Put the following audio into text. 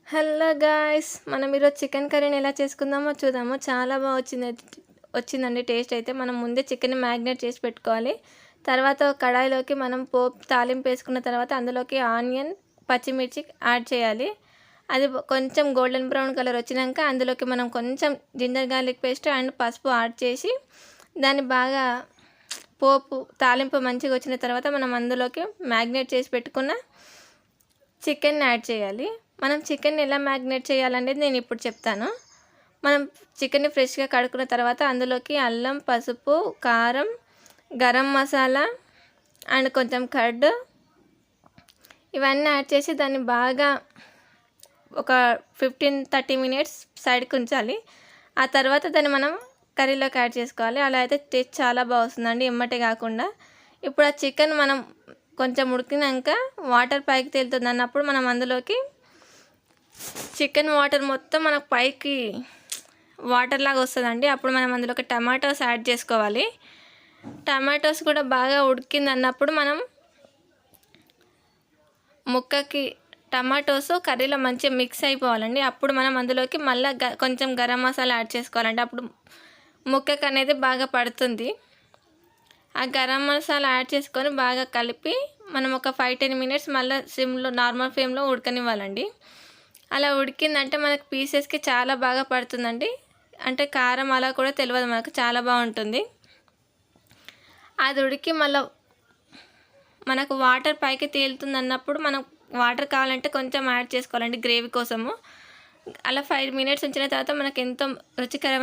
Hello guys, మనం ఈరోజు chicken కర్రీని ఎలా చేసుకుందామో చూద్దాము. చాలా బాగా వచ్చిందండి టేస్ట్ అయితే. మనం ముందే చికెన్ మ్యాగ్నేట్ చేసి పెట్టుకోవాలి. తర్వాత ఒక కడాయిలోకి మనం తాలింపు వేసుకున్న తర్వాత అందులోకి ఆనియన్, పచ్చిమిర్చి యాడ్ చేయాలి. అది కొంచెం గోల్డెన్ బ్రౌన్ కలర్ వచ్చినాక అందులోకి మనం కొంచెం జింజర్ గార్లిక్ పేస్ట్ అండ్ పసుపు యాడ్ చేసి దాన్ని బాగా తాలింపు మంచిగా వచ్చిన తర్వాత మనం అందులోకి మ్యాగ్నేట్ చేసి పెట్టుకున్న చికెన్ యాడ్ చేయాలి. మనం చికెన్ ఎలా మ్యాగ్నేట్ చేయాలనేది నేను ఇప్పుడు చెప్తాను. మనం చికెన్ని ఫ్రెష్గా కడుక్కున్న తర్వాత అందులోకి అల్లం, పసుపు, కారం, గరం మసాలా అండ్ కొంచెం కర్డ్ ఇవన్నీ యాడ్ చేసి దాన్ని బాగా ఒక 15-30 మినిట్స్ సైడ్కి ఉంచాలి. ఆ తర్వాత దాన్ని మనం కర్రీలోకి యాడ్ చేసుకోవాలి. అలా అయితే టేస్ట్ చాలా బాగా వస్తుందండి, ఎమ్మటే కాకుండా. ఇప్పుడు ఆ చికెన్ మనం కొంచెం ఉడికినాక వాటర్ పైకి తేలుతుంది అన్నప్పుడు మనం అందులోకి చికెన్ వాటర్ మొత్తం మనకు పైకి వాటర్ లాగా వస్తుందండి. అప్పుడు మనం అందులోకి టమాటోస్ యాడ్ చేసుకోవాలి. టమాటోస్ కూడా బాగా ఉడికింది అన్నప్పుడు మనం ముక్కకి టమాటోస్ కర్రీలో మంచిగా మిక్స్ అయిపోవాలండి. అప్పుడు మనం అందులోకి మళ్ళీ కొంచెం గరం మసాలా యాడ్ చేసుకోవాలండి. అప్పుడు ముక్కకి అనేది బాగా పడుతుంది. ఆ గరం మసాలా యాడ్ చేసుకొని బాగా కలిపి మనం ఒక 5-10 మినిట్స్ మళ్ళీ సిమ్లో నార్మల్ ఫ్లేమ్లో ఉడకనివ్వాలండి. అలా ఉడికిందంటే మనకు పీసెస్కి చాలా బాగా పడుతుందండి. అంటే కారం అలా కూడా తెలియదు మనకు, చాలా బాగుంటుంది. అది ఉడికి మళ్ళీ మనకు వాటర్ పైకి తేలుతుంది అన్నప్పుడు మనం వాటర్ కావాలంటే కొంచెం యాడ్ చేసుకోవాలండి గ్రేవీ కోసము. అలా 5 మినిట్స్ ఉంచిన తర్వాత మనకు ఎంతో రుచికరమైన